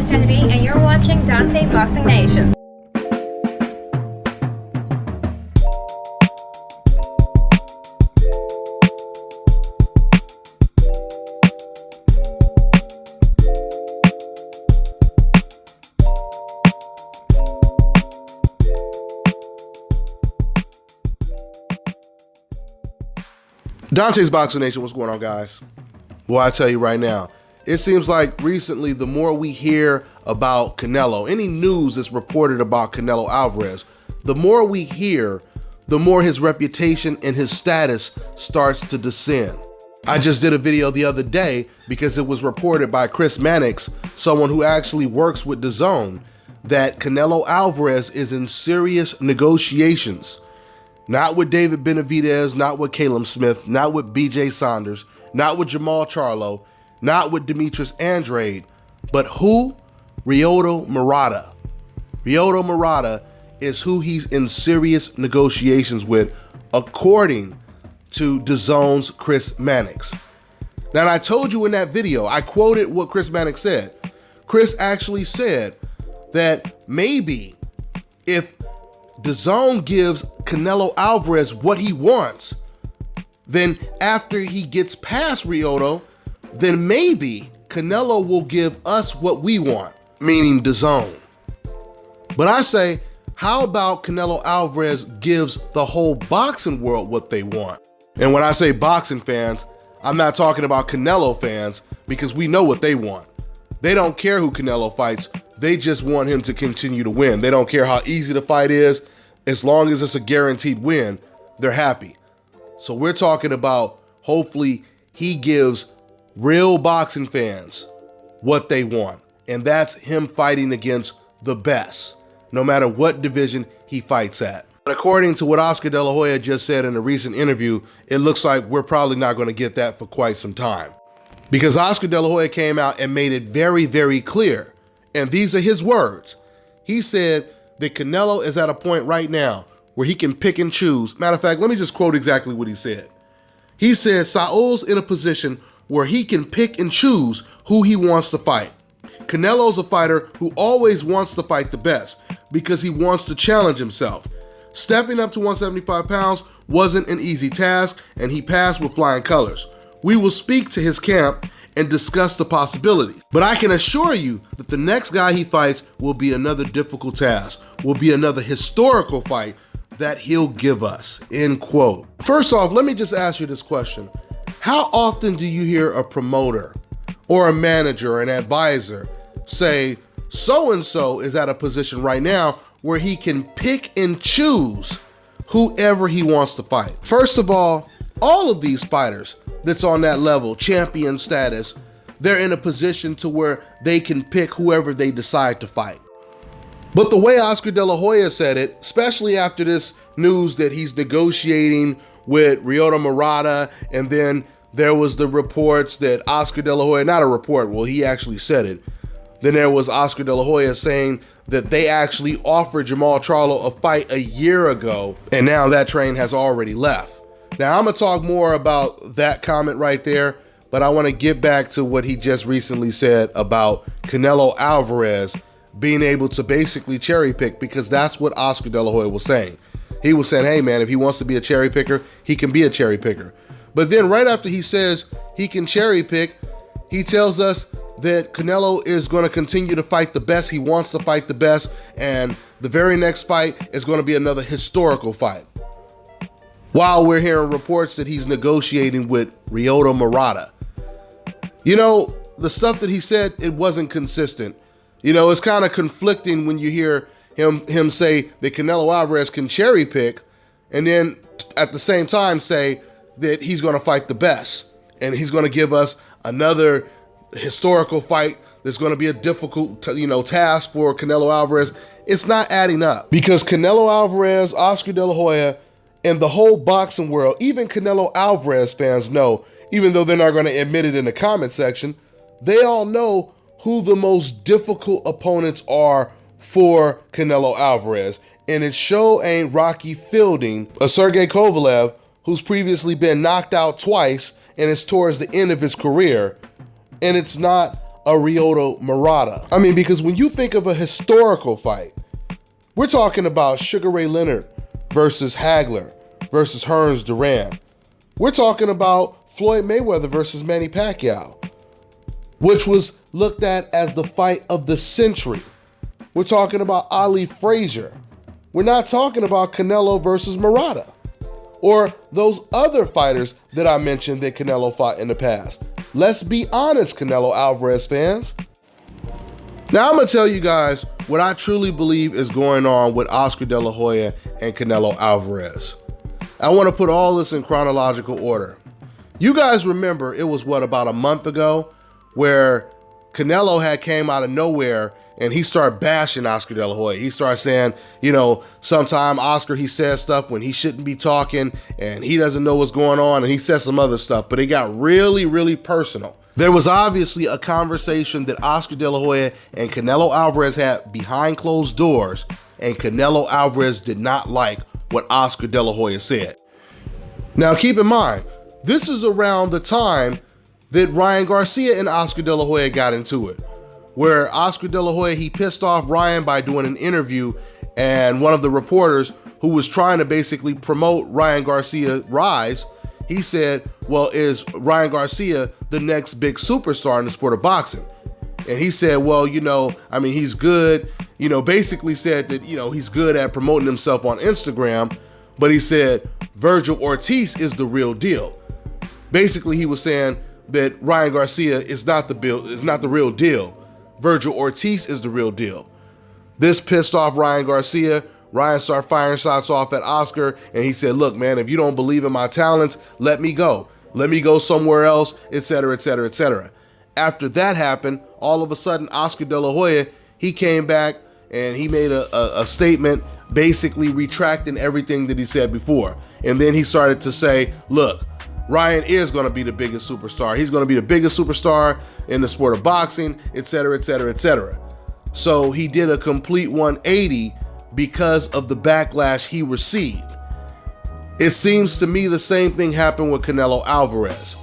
is Kennedy, and you're watching Dante Boxing Nation. Dante's Boxing Nation, what's going on, guys? Well, I tell you right now, it seems like recently the more we hear about Canelo, any news that's reported about Canelo Alvarez, the more we hear, the more his reputation and his status starts to descend. I just did a video the other day because it was reported by Chris Mannix, someone who actually works with DAZN, that Canelo Alvarez is in serious negotiations. Not with David Benavidez, not with Caleb Smith, not with BJ Saunders, not with Jamal Charlo, not with Demetrius Andrade, but who? Ryoto Murata. Ryoto Murata is who he's in serious negotiations with, according to DAZN's Chris Mannix. Now, I told you in that video, I quoted what Chris Mannix said. Chris actually said that maybe if DAZN gives Canelo Alvarez what he wants, then after he gets past Ryoto, then maybe Canelo will give us what we want, meaning DAZN. But I say, how about Canelo Alvarez gives the whole boxing world what they want? And when I say boxing fans, I'm not talking about Canelo fans, because we know what they want. They don't care who Canelo fights. They just want him to continue to win. They don't care how easy the fight is. As long as it's a guaranteed win, they're happy. So we're talking about, hopefully, he gives real boxing fans what they want. And that's him fighting against the best, no matter what division he fights at. But according to what Oscar De La Hoya just said in a recent interview, it looks like we're probably not going to get that for quite some time. Because Oscar De La Hoya came out and made it very, very clear. And these are his words. He said that Canelo is at a point right now where he can pick and choose. Matter of fact, let me just quote exactly what he said. He said, Saul's in a position where he can pick and choose who he wants to fight. Canelo's a fighter who always wants to fight the best because he wants to challenge himself. Stepping up to 175 pounds wasn't an easy task, and he passed with flying colors. We will speak to his camp and discuss the possibilities. But I can assure you that the next guy he fights will be another difficult task, will be another historical fight that he'll give us, end quote. First off, let me just ask you this question. How often do you hear a promoter or a manager or an advisor say, so-and-so is at a position right now where he can pick and choose whoever he wants to fight? First of all of these fighters that's on that level, champion status, they're in a position to where they can pick whoever they decide to fight. But the way Oscar De La Hoya said it, especially after this news that he's negotiating with Ryoto Murata, and then there was the reports that Oscar De La Hoya, not a report, well, he actually said it. Then there was Oscar De La Hoya saying that they actually offered Jamal Charlo a fight a year ago, and now that train has already left. Now, I'm going to talk more about that comment right there, but I want to get back to what he just recently said about Canelo Alvarez being able to basically cherry pick, because that's what Oscar De La Hoya was saying. He was saying, hey man, if he wants to be a cherry picker, he can be a cherry picker. But then right after he says he can cherry pick, he tells us that Canelo is going to continue to fight the best. He wants to fight the best, and the very next fight is going to be another historical fight. While we're hearing reports that he's negotiating with Ryoto Murata. You know, the stuff that he said, it wasn't consistent. You know, it's kind of conflicting when you hear him say that Canelo Alvarez can cherry pick, and then at the same time say that he's going to fight the best, and he's going to give us another historical fight that's going to be a difficult, task for Canelo Alvarez. It's not adding up, because Canelo Alvarez, Oscar De La Hoya, and the whole boxing world, even Canelo Alvarez fans know, even though they're not going to admit it in the comment section, they all know who the most difficult opponents are for Canelo Alvarez. And it sure ain't Rocky Fielding, a Sergey Kovalev, who's previously been knocked out twice and is towards the end of his career. And it's not a Ryota Murata. I mean, because when you think of a historical fight, we're talking about Sugar Ray Leonard versus Hagler versus Hearns Duran. We're talking about Floyd Mayweather versus Manny Pacquiao, which was looked at as the fight of the century. We're talking about Ali Frazier. We're not talking about Canelo versus Murata or those other fighters that I mentioned that Canelo fought in the past. Let's be honest, Canelo Alvarez fans. Now I'm gonna tell you guys what I truly believe is going on with Oscar De La Hoya and Canelo Alvarez. I wanna put all this in chronological order. You guys remember it was about a month ago where Canelo had came out of nowhere and he started bashing Oscar De La Hoya. He started saying, sometime Oscar, he says stuff when he shouldn't be talking and he doesn't know what's going on, and he said some other stuff, but it got really, really personal. There was obviously a conversation that Oscar De La Hoya and Canelo Alvarez had behind closed doors, and Canelo Alvarez did not like what Oscar De La Hoya said. Now keep in mind, this is around the time that Ryan Garcia and Oscar De La Hoya got into it, where Oscar De La Hoya, he pissed off Ryan by doing an interview, and one of the reporters who was trying to basically promote Ryan Garcia's rise, he said, well, is Ryan Garcia the next big superstar in the sport of boxing? And he said, well, he's good, basically said that, he's good at promoting himself on Instagram, but he said Virgil Ortiz is the real deal. Basically, he was saying that Ryan Garcia is not the real deal. Virgil Ortiz is the real deal. This pissed off Ryan Garcia. Ryan started firing shots off at Oscar, and he said, look, man, if you don't believe in my talents, let me go. Let me go somewhere else, etc., etc., etc. After that happened, all of a sudden, Oscar De La Hoya, he came back and he made a statement basically retracting everything that he said before. And then he started to say, look, Ryan is going to be the biggest superstar. He's going to be the biggest superstar in the sport of boxing, etc., etc., etc. So he did a complete 180 because of the backlash he received. It seems to me the same thing happened with Canelo Alvarez.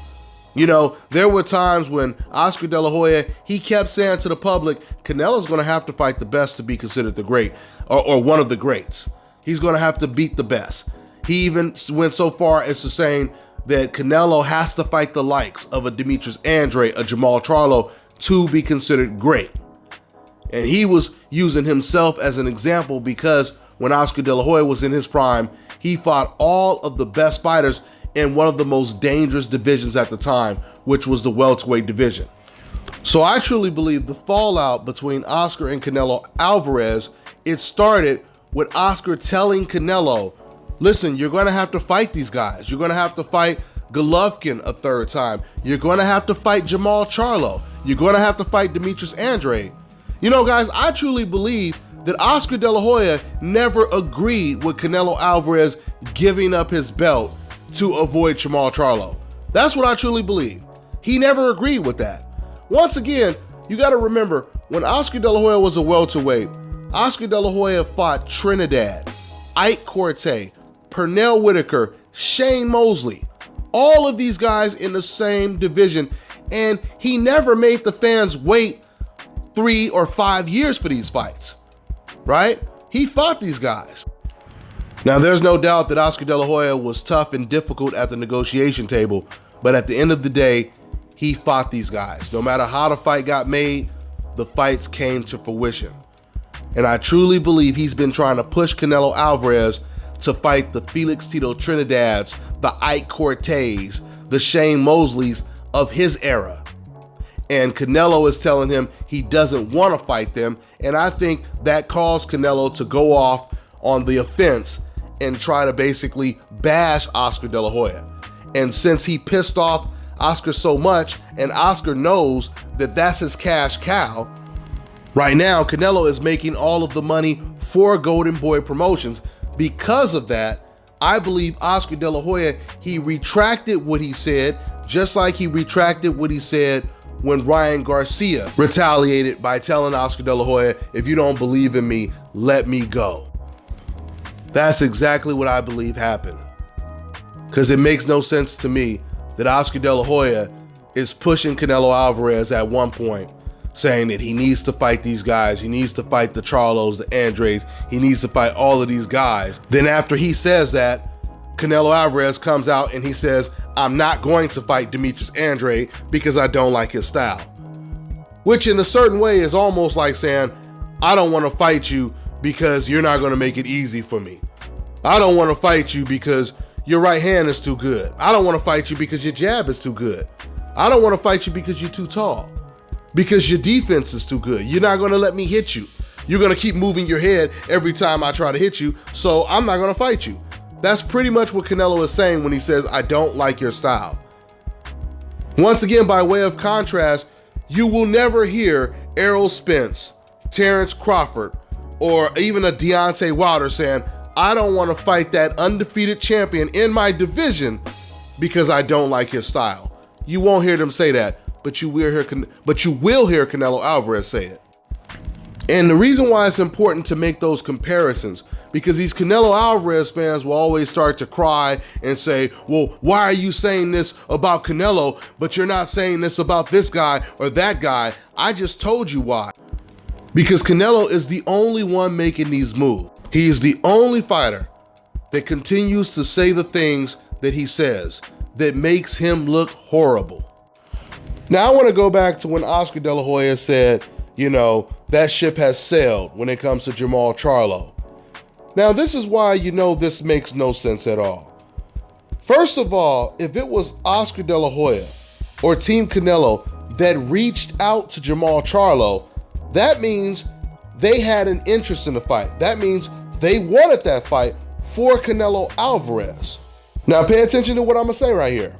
There were times when Oscar De La Hoya, he kept saying to the public, Canelo's going to have to fight the best to be considered the great, or one of the greats. He's going to have to beat the best. He even went so far as to saying that Canelo has to fight the likes of a Demetrius Andrade, a Jamal Charlo, to be considered great. And he was using himself as an example because when Oscar De La Hoya was in his prime, he fought all of the best fighters in one of the most dangerous divisions at the time, which was the welterweight division. So I truly believe the fallout between Oscar and Canelo Alvarez, it started with Oscar telling Canelo, listen, you're going to have to fight these guys. You're going to have to fight Golovkin a third time. You're going to have to fight Jamal Charlo. You're going to have to fight Demetrius Andrade. Guys, I truly believe that Oscar De La Hoya never agreed with Canelo Alvarez giving up his belt to avoid Jamal Charlo. That's what I truly believe. He never agreed with that. Once again, you got to remember, when Oscar De La Hoya was a welterweight, Oscar De La Hoya fought Trinidad, Ike Corte, Pernell Whitaker, Shane Mosley, all of these guys in the same division, and he never made the fans wait 3 or 5 years for these fights, right? He fought these guys. Now, there's no doubt that Oscar De La Hoya was tough and difficult at the negotiation table, but at the end of the day, he fought these guys. No matter how the fight got made, the fights came to fruition. And I truly believe he's been trying to push Canelo Alvarez to fight the Felix Tito Trinidads, the Ike Cortes, the Shane Mosleys of his era. And Canelo is telling him he doesn't want to fight them. And I think that caused Canelo to go off on the offense and try to basically bash Oscar De La Hoya. And since he pissed off Oscar so much, and Oscar knows that that's his cash cow, right now Canelo is making all of the money for Golden Boy Promotions. Because of that, I believe Oscar De La Hoya, he retracted what he said, just like he retracted what he said when Ryan Garcia retaliated by telling Oscar De La Hoya, if you don't believe in me, let me go. That's exactly what I believe happened. Because it makes no sense to me that Oscar De La Hoya is pushing Canelo Alvarez at one point saying that he needs to fight these guys. He needs to fight the Charlos, the Andres. He needs to fight all of these guys. Then after he says that, Canelo Alvarez comes out and he says, I'm not going to fight Demetrius Andrade because I don't like his style. Which in a certain way is almost like saying, I don't want to fight you because you're not going to make it easy for me. I don't want to fight you because your right hand is too good. I don't want to fight you because your jab is too good. I don't want to fight you because you're too tall. Because your defense is too good. You're not going to let me hit you. You're going to keep moving your head every time I try to hit you, so I'm not going to fight you. That's pretty much what Canelo is saying when he says, I don't like your style. Once again, by way of contrast, you will never hear Errol Spence, Terrence Crawford, or even a Deontay Wilder saying, I don't want to fight that undefeated champion in my division because I don't like his style. You won't hear them say that, but you will hear Canelo Alvarez say it. And the reason why it's important to make those comparisons, because these Canelo Alvarez fans will always start to cry and say, well, why are you saying this about Canelo, but you're not saying this about this guy or that guy? I just told you why. Because Canelo is the only one making these moves. He is the only fighter that continues to say the things that he says that makes him look horrible. Now I want to go back to when Oscar De La Hoya said, that ship has sailed when it comes to Jermall Charlo. Now, this is why this makes no sense at all. First of all, if it was Oscar De La Hoya or Team Canelo that reached out to Jermall Charlo, that means they had an interest in the fight. That means they wanted that fight for Canelo Alvarez. Now, pay attention to what I'm going to say right here.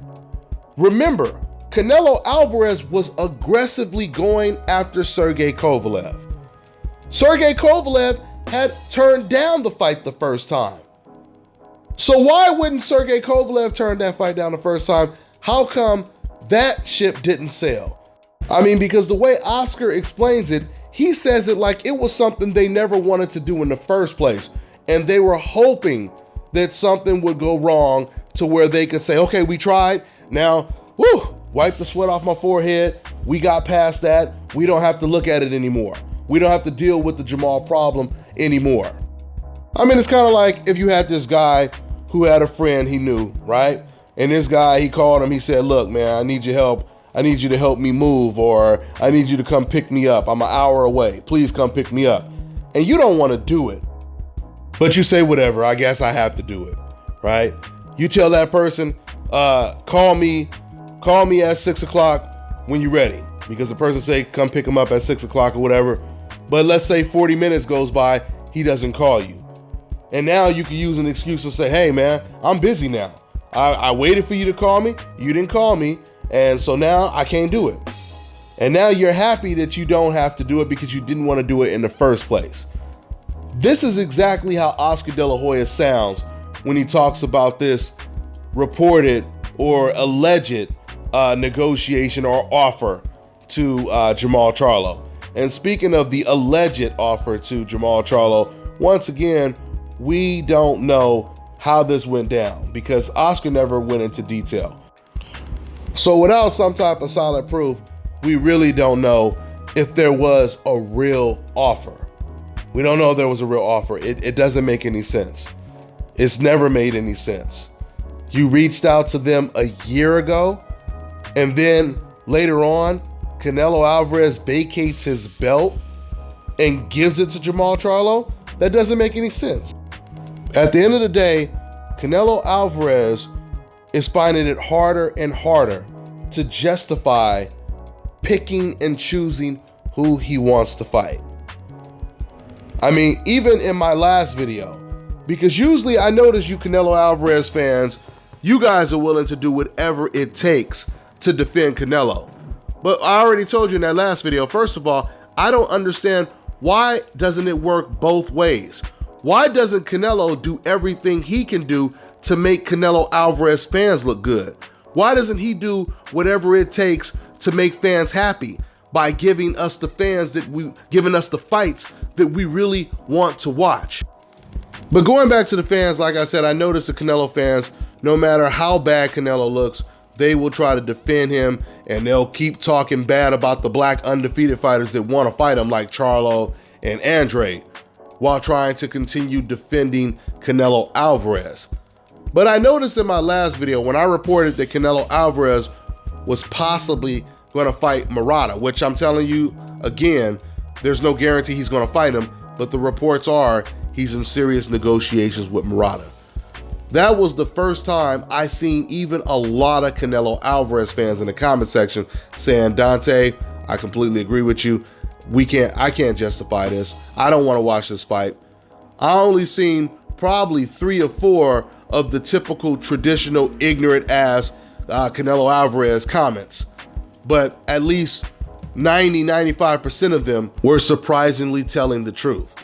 Remember, Canelo Alvarez was aggressively going after Sergey Kovalev. Sergey Kovalev had turned down the fight the first time. So why wouldn't Sergey Kovalev turn that fight down the first time? How come that ship didn't sail? I mean, because the way Oscar explains it, he says it like it was something they never wanted to do in the first place. And they were hoping that something would go wrong to where they could say, okay, we tried. Now, wipe the sweat off my forehead. We got past that. We don't have to look at it anymore. We don't have to deal with the Jermall problem anymore. I mean, it's kind of like if you had this guy who had a friend he knew, right? And this guy, he called him, he said, look, man, I need your help. I need you to help me move, or I need you to come pick me up. I'm an hour away. Please come pick me up. And you don't want to do it. But you say, whatever, I guess I have to do it, right? You tell that person, call me at 6 o'clock when you're ready. Because the person say, come pick him up at 6 o'clock or whatever. But let's say 40 minutes goes by, he doesn't call you. And now you can use an excuse to say, hey man, I'm busy now. I waited for you to call me, you didn't call me, and so now I can't do it. And now you're happy that you don't have to do it because you didn't want to do it in the first place. This is exactly how Oscar De La Hoya sounds when he talks about this reported or alleged negotiation or offer to Jermall Charlo. And speaking of the alleged offer to Jermall Charlo, once again, we don't know how this went down because Oscar never went into detail. So without some type of solid proof, we really don't know if there was a real offer. We don't know if there was a real offer. It doesn't make any sense. It's never made any sense. You reached out to them a year ago, and then later on, Canelo Alvarez vacates his belt and gives it to Jermall Charlo? That doesn't make any sense. At the end of the day, Canelo Alvarez is finding it harder and harder to justify picking and choosing who he wants to fight. I mean, even in my last video, because usually I notice you Canelo Alvarez fans, you guys are willing to do whatever it takes to defend Canelo. But I already told you in that last video, first of all, I don't understand why doesn't it work both ways? Why doesn't Canelo do everything he can do to make Canelo Alvarez fans look good? Why doesn't he do whatever it takes to make fans happy by giving us the fights that we really want to watch? But going back to the fans, like I said, I noticed the Canelo fans, no matter how bad Canelo looks, they will try to defend him, and they'll keep talking bad about the black undefeated fighters that want to fight him, like Charlo and Andre, while trying to continue defending Canelo Alvarez. But I noticed in my last video when I reported that Canelo Alvarez was possibly going to fight Murata, which I'm telling you again, there's no guarantee he's going to fight him, but the reports are he's in serious negotiations with Murata. That was the first time I seen even a lot of Canelo Alvarez fans in the comment section saying, Dante, I completely agree with you. I can't justify this. I don't want to watch this fight. I only seen probably 3 or 4 of the typical traditional ignorant ass Canelo Alvarez comments, but at least 90-95% of them were surprisingly telling the truth.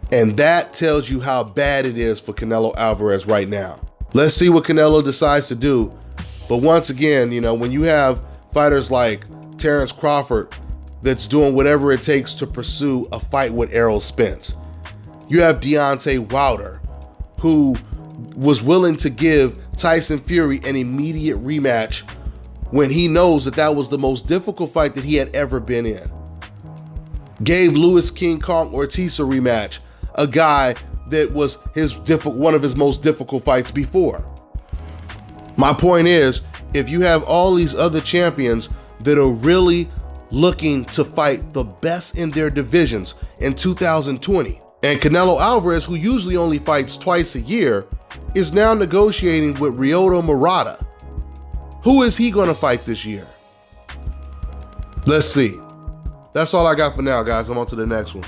And that tells you how bad it is for Canelo Alvarez right now. Let's see what Canelo decides to do. But once again, you know, when you have fighters like Terrence Crawford that's doing whatever it takes to pursue a fight with Errol Spence, you have Deontay Wilder, who was willing to give Tyson Fury an immediate rematch when he knows that that was the most difficult fight that he had ever been in. Gave Luis King Kong Ortiz a rematch, a guy that was one of his most difficult fights before. My point is, if you have all these other champions that are really looking to fight the best in their divisions in 2020, and Canelo Alvarez, who usually only fights twice a year, is now negotiating with Ryota Murata. Who is he going to fight this year? Let's see. That's all I got for now, guys. I'm on to the next one.